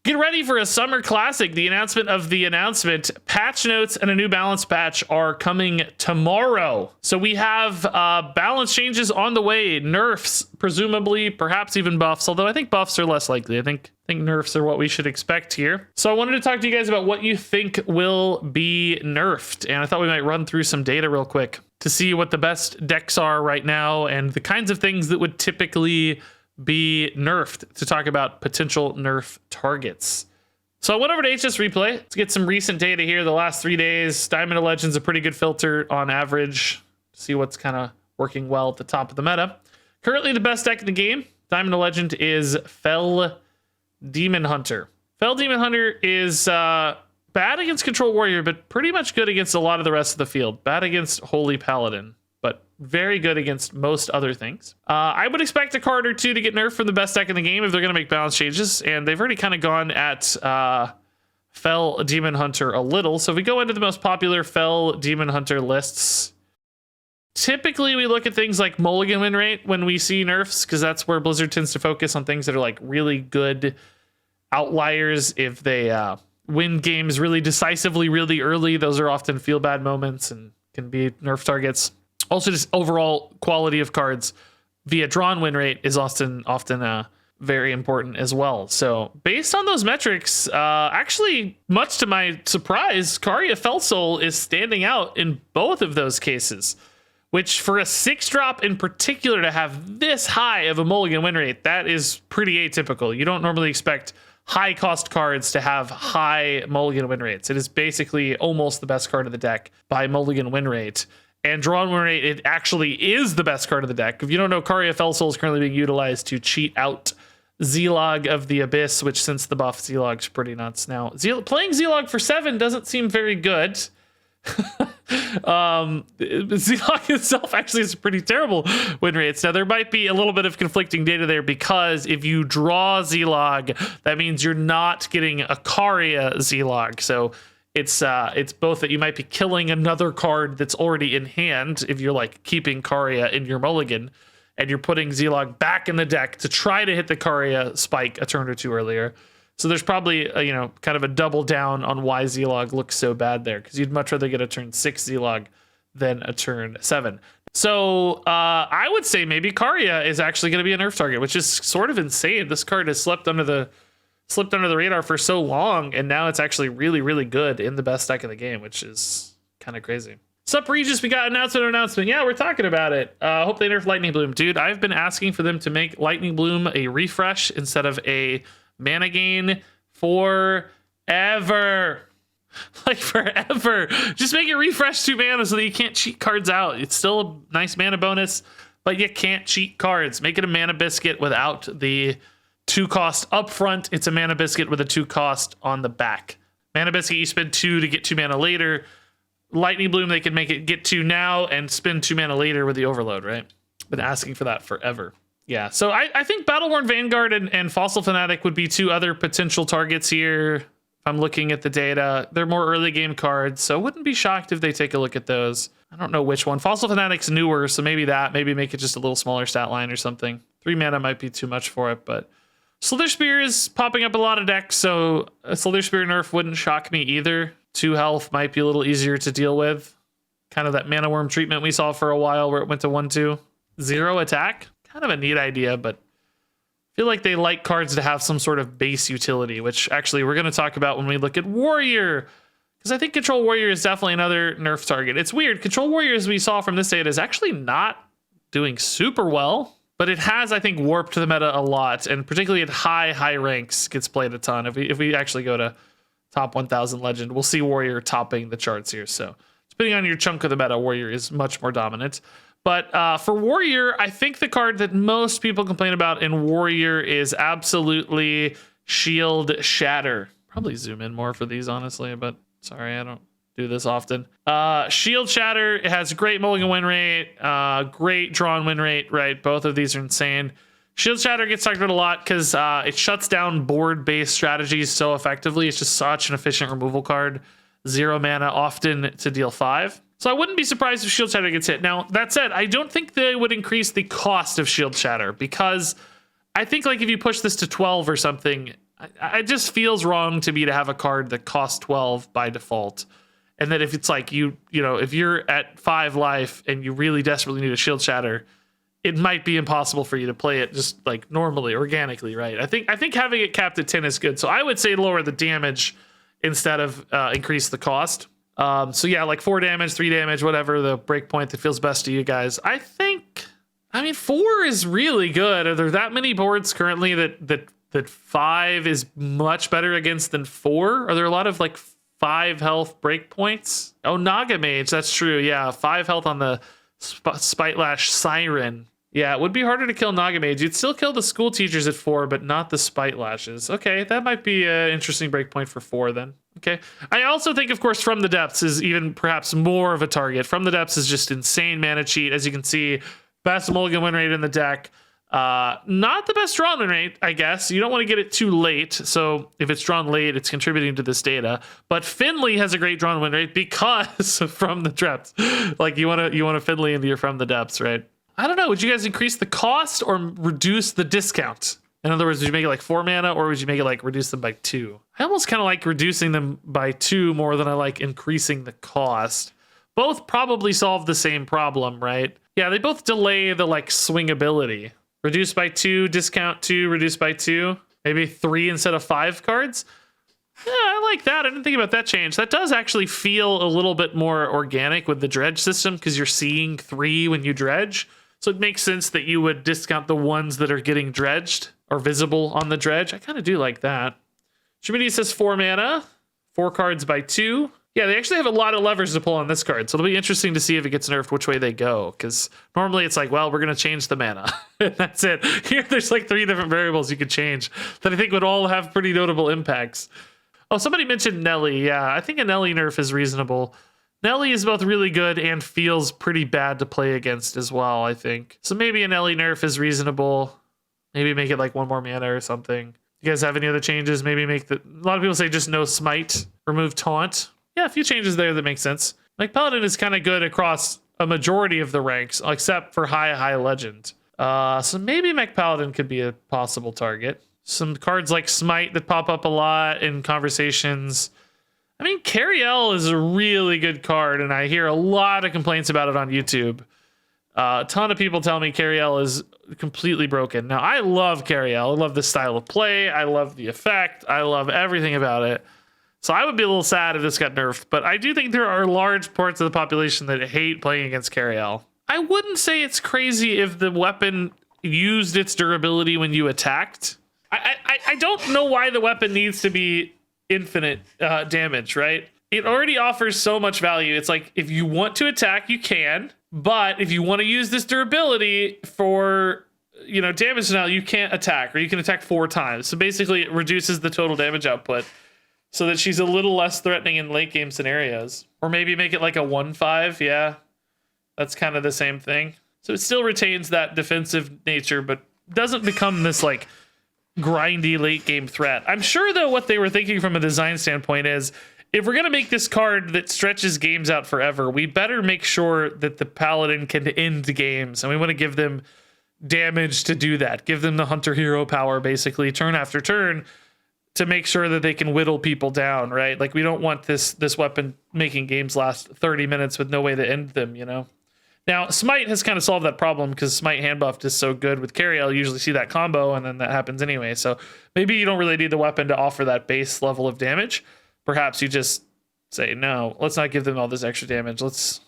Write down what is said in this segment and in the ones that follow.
Get ready for a summer classic. The announcement of the announcement. Patch notes and a new balance patch are coming tomorrow. So we have balance changes on the way. Nerfs, presumably, perhaps even buffs. Although I think buffs are less likely. I think nerfs are what we should expect here. So I wanted to talk to you guys about what you think will be nerfed. And I thought we might run through some data real quick to see what the best decks are right now and the kinds of things that would typically be nerfed, to talk about potential nerf targets. So I went over to HS Replay to get some recent data here. The last 3 days, Diamond of Legend's a pretty good filter on average to see what's kind of working well at the top of the meta. Currently the best deck in the game, Diamond of Legend, is Fell Demon Hunter. Fell Demon Hunter is bad against Control Warrior, but pretty much good against a lot of the rest of the field. Bad against Holy Paladin, but very good against most other things. I would expect a card or two to get nerfed from the best deck in the game if they're going to make balance changes, and they've already kind of gone at Fell Demon Hunter a little. So if we go into the most popular Fell Demon Hunter lists, typically we look at things like mulligan win rate when we see nerfs, because that's where Blizzard tends to focus on things that are like really good outliers. If they win games really decisively really early, those are often feel bad moments and can be nerf targets. Also, just overall quality of cards via drawn win rate is often very important as well. So based on those metrics, actually, much to my surprise, Karya Felsoul is standing out in both of those cases, which for a 6-drop in particular to have this high of a mulligan win rate, that is pretty atypical. You don't normally expect high cost cards to have high mulligan win rates. It is basically almost the best card of the deck by mulligan win rate. And drawn win rate, it actually is the best card of the deck. If you don't know, Karya Felsoul is currently being utilized to cheat out Z-Log of the Abyss, which since the buff, Z-Log's pretty nuts now. Playing Z-Log for 7 doesn't seem very good. Z-Log itself actually is pretty terrible win rates. Now, there might be a little bit of conflicting data there, because if you draw Z-Log, that means you're not getting a Karya Z-Log. So it's both that you might be killing another card that's already in hand if you're like keeping Karya in your mulligan, and you're putting Z-Log back in the deck to try to hit the Karya spike a turn or two earlier. So there's probably kind of a double down on why Z-Log looks so bad there, because you'd much rather get a turn 6 Z-Log than a turn 7. So I would say maybe Karya is actually going to be a nerf target, which is sort of insane. This card has slipped under the radar for so long, and now it's actually really, really good in the best deck in the game, which is kind of crazy. Sup, Regis? We got announcement. Yeah, we're talking about it. Hope they nerf Lightning Bloom. Dude, I've been asking for them to make Lightning Bloom a refresh instead of a mana gain forever. Like forever. Just make it refresh 2 mana so that you can't cheat cards out. It's still a nice mana bonus, but you can't cheat cards. Make it a mana biscuit without the 2 cost up front. It's a mana biscuit with a 2 cost on the back. Mana biscuit, you spend 2 to get 2 mana later. Lightning Bloom, they can make it get 2 now and spend 2 mana later with the overload, right? Been asking for that forever. Yeah, so I think Battleworn Vanguard and Fossil Fanatic would be 2 other potential targets here. If I'm looking at the data, they're more early game cards, so wouldn't be shocked if they take a look at those. I don't know which one. Fossil Fanatic's newer, so maybe make it just a little smaller stat line or something. 3 mana might be too much for it, but Slither Spear is popping up a lot of decks, so a Slither Spear nerf wouldn't shock me either. 2 health might be a little easier to deal with. Kind of that Mana Worm treatment we saw for a while where it went to 1/2. 0 attack, kind of a neat idea, but I feel like they like cards to have some sort of base utility, which actually we're going to talk about when we look at Warrior, because I think Control Warrior is definitely another nerf target. It's weird. Control Warrior, as we saw from this data, is actually not doing super well, but it has, I think, warped the meta a lot, and particularly at high ranks gets played a ton. If we actually go to top 1000 Legend, we'll see Warrior topping the charts here. So depending on your chunk of the meta, Warrior is much more dominant. But for Warrior, I think the card that most people complain about in Warrior is absolutely Shield Shatter. Probably zoom in more for these, honestly, but sorry, I don't do this often. Shield Shatter, it has great mulligan win rate, great drawn win rate, right? Both of these are insane. Shield Shatter gets talked about a lot because it shuts down board-based strategies so effectively. It's just such an efficient removal card. 0 mana, often to deal 5. So I wouldn't be surprised if Shield Shatter gets hit. Now, that said, I don't think they would increase the cost of Shield Shatter, because I think like if you push this to 12 or something, It just feels wrong to me to have a card that costs 12 by default. And that if it's like you know, if you're at 5 life and you really desperately need a shield shatter, it might be impossible for you to play it just like normally, organically, right? I think having it capped at 10 is good. So I would say lower the damage instead of increase the cost. So yeah, like 4 damage, 3 damage, whatever the breakpoint that feels best to you guys. I mean, 4 is really good. Are there that many boards currently that 5 is much better against than 4? Are there a lot of like 5 health breakpoints? Oh, Naga Mage, that's true. Yeah, 5 health on the Spite Lash Siren. Yeah, it would be harder to kill Naga Mage. You'd still kill the school teachers at 4, but not the Spite Lashes. Okay, that might be an interesting breakpoint for 4 then. Okay. I also think, of course, From the Depths is even perhaps more of a target. From the Depths is just insane mana cheat. As you can see, best mulligan win rate in the deck. Not the best drawn win rate, I guess. You don't want to get it too late. So if it's drawn late, it's contributing to this data. But Finley has a great drawn win rate because From the Depths. Like you want to Finley into your From the Depths, right? I don't know. Would you guys increase the cost or reduce the discount? In other words, would you make it like 4 mana or would you make it like reduce them by 2? I almost kind of like reducing them by 2 more than I like increasing the cost. Both probably solve the same problem, right? Yeah, they both delay the like swingability. Reduce by 2, discount 2, reduce by 2. Maybe 3 instead of 5 cards. Yeah, I like that. I didn't think about that change. That does actually feel a little bit more organic with the dredge system because you're seeing 3 when you dredge. So it makes sense that you would discount the ones that are getting dredged or visible on the dredge. I kind of do like that. Shimidi says 4 mana, 4 cards by 2. Yeah, they actually have a lot of levers to pull on this card. So it'll be interesting to see if it gets nerfed, which way they go. Because normally it's like, well, we're going to change the mana. That's it. Here, there's like 3 different variables you could change that I think would all have pretty notable impacts. Oh, somebody mentioned Nelly. Yeah, I think a Nelly nerf is reasonable. Nelly is both really good and feels pretty bad to play against as well, I think. So maybe a Nelly nerf is reasonable. Maybe make it like 1 more mana or something. You guys have any other changes? Maybe make a lot of people say just no smite, remove taunt. Yeah, a few changes there that make sense. Like Paladin is kind of good across a majority of the ranks, except for high legend. So maybe Mech Paladin could be a possible target. Some cards like Smite that pop up a lot in conversations. I mean, Cariel is a really good card, and I hear a lot of complaints about it on YouTube. A ton of people tell me Cariel is completely broken. Now, I love Cariel. I love the style of play. I love the effect. I love everything about it. So I would be a little sad if this got nerfed, but I do think there are large parts of the population that hate playing against Cariel. I wouldn't say it's crazy if the weapon used its durability when you attacked. I don't know why the weapon needs to be infinite damage, right? It already offers so much value. It's like, if you want to attack, you can, but if you want to use this durability for, you know, damage now, you can't attack, or you can attack 4 times. So basically it reduces the total damage output so that she's a little less threatening in late game scenarios. Or maybe make it like a 1/5. Yeah, that's kind of the same thing. So it still retains that defensive nature, but doesn't become this like grindy late game threat. I'm sure though what they were thinking from a design standpoint is, if we're going to make this card that stretches games out forever, we better make sure that the Paladin can end games, and we want to give them damage to do that. Give them the hunter hero power basically turn after turn to make sure that they can whittle people down, right? Like, we don't want this weapon making games last 30 minutes with no way to end them, you know? Now, Smite has kind of solved that problem because Smite hand buffed is so good with Cariel. You usually see that combo, and then that happens anyway. So maybe you don't really need the weapon to offer that base level of damage. Perhaps you just say, no, let's not give them all this extra damage. Let's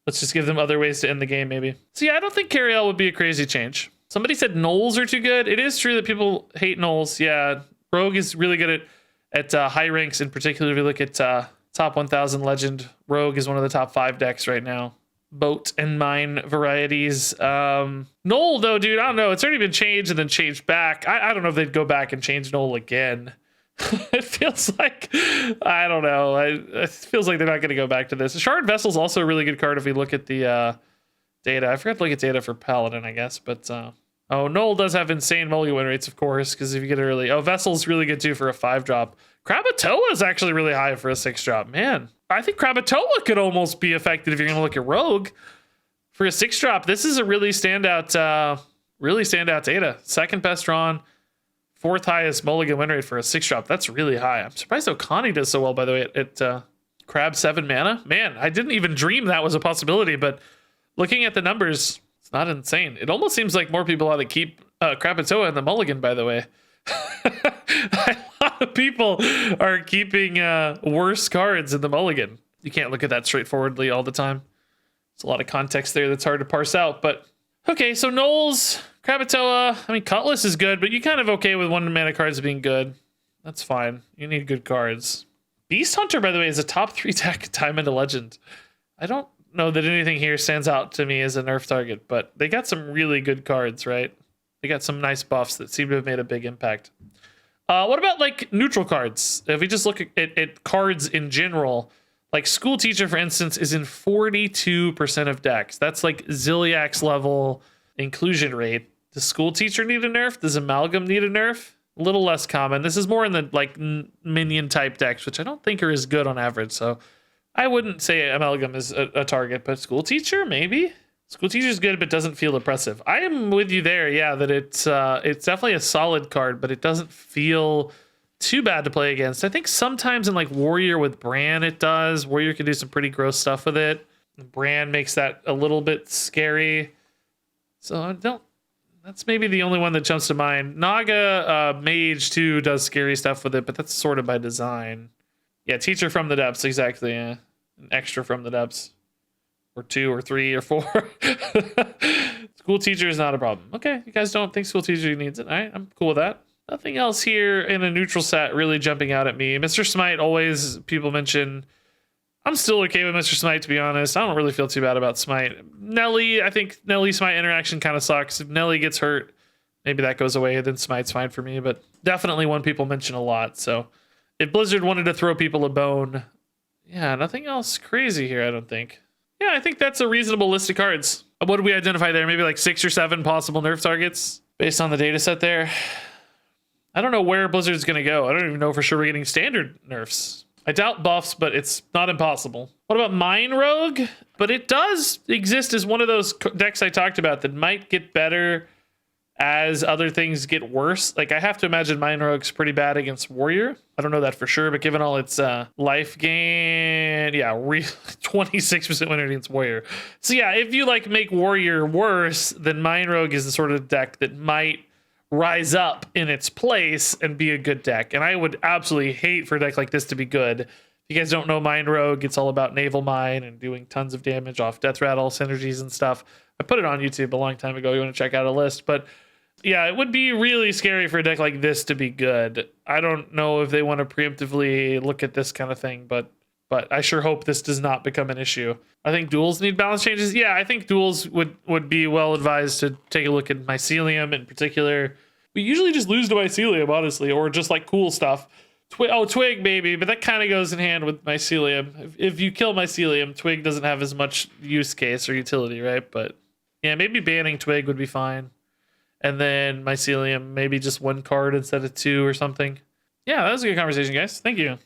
just give them other ways to end the game, maybe. So yeah, I don't think Cariel would be a crazy change. Somebody said Gnolls are too good. It is true that people hate Gnolls. Yeah, Rogue is really good at high ranks. In particular, if you look at top 1000 Legend, Rogue is one of the top 5 decks right now. Boat and mine varieties. Null though, dude, I don't know. It's already been changed and then changed back. I don't know if they'd go back and change Null again. It feels like, I don't know. It feels like they're not going to go back to this. Shard Vessel's also a really good card if we look at the data. I forgot to look at data for Paladin, I guess, but oh, Null does have insane mulligan win rates, of course, because if you get it early. Oh, Vessel's really good too for a 5-drop. Krakatoa is actually really high for a 6-drop. Man, I think Krakatoa could almost be effective if you're going to look at Rogue. For a 6-drop, this is a really standout data. Second best drawn, 4th highest mulligan win rate for a 6-drop. That's really high. I'm surprised Okani does so well, by the way, at Crab 7 mana. Man, I didn't even dream that was a possibility, but looking at the numbers, it's not insane. It almost seems like more people ought to keep Krakatoa in the mulligan, by the way. A lot of people are keeping worse cards in the mulligan. You can't look at that straightforwardly all the time. There's a lot of context there that's hard to parse out, but okay, so Knowles, Krakatoa, I mean, Cutlass is good, but you're kind of okay with 1 mana cards being good. That's fine. You need good cards. Beast Hunter, by the way, is a top 3 deck Diamond to Legend. I don't know that anything here stands out to me as a nerf target, but they got some really good cards, right? They got some nice buffs that seem to have made a big impact. What about like neutral cards? If we just look at cards in general, like School Teacher, for instance, is in 42% of decks. That's like Ziliak's level inclusion rate. Does School Teacher need a nerf? Does Amalgam need a nerf? A little less common. This is more in the like minion type decks, which I don't think are as good on average. So I wouldn't say Amalgam is a target, but School Teacher, maybe. School Teacher is good, but doesn't feel oppressive. I am with you there. Yeah, that it's definitely a solid card, but it doesn't feel too bad to play against. I think sometimes in like Warrior with Bran, it does. Warrior can do some pretty gross stuff with it. Bran makes that a little bit scary. So I don't. That's maybe the only one that jumps to mind. Naga Mage too does scary stuff with it, but that's sort of by design. Yeah, Teacher from the Depths, exactly. Yeah, an extra from the Depths, or 2 or 3 or 4. School Teacher is not a problem. Okay, you guys don't think School Teacher needs it. All right, I'm cool with that. Nothing else here in a neutral set really jumping out at me. Mr. Smite, always people mention. I'm still okay with Mr. Smite, to be honest. I don't really feel too bad about Smite. Nelly, I think Nelly-Smite interaction kind of sucks. If Nelly gets hurt, maybe that goes away, then Smite's fine for me. But definitely one people mention a lot. So if Blizzard wanted to throw people a bone, yeah, nothing else crazy here, I don't think. Yeah, I think that's a reasonable list of cards. What did we identify there? Maybe like 6 or 7 possible nerf targets based on the data set there. I don't know where Blizzard's going to go. I don't even know for sure we're getting standard nerfs. I doubt buffs, but it's not impossible. What about Mine Rogue? But it does exist as one of those decks I talked about that might get better as other things get worse. Like, I have to imagine Mine Rogue's pretty bad against Warrior. I don't know that for sure, but given all its life gain, yeah, 26% win rate against Warrior. So yeah, if you like make Warrior worse, then Mine Rogue is the sort of deck that might rise up in its place and be a good deck. And I would absolutely hate for a deck like this to be good. If you guys don't know Mine Rogue, it's all about Naval Mine and doing tons of damage off Death Rattle synergies and stuff. I put it on YouTube a long time ago. You want to check out a list, but yeah, it would be really scary for a deck like this to be good. I don't know if they want to preemptively look at this kind of thing, but I sure hope this does not become an issue. I think duels need balance changes. Yeah, I think duels would be well advised to take a look at Mycelium in particular. We usually just lose to Mycelium, honestly, or just like cool stuff. Twig, maybe, but that kind of goes in hand with Mycelium. If you kill Mycelium, Twig doesn't have as much use case or utility, right? But yeah, maybe banning Twig would be fine. And then Mycelium, maybe just 1 card instead of 2 or something. Yeah, that was a good conversation, guys. Thank you.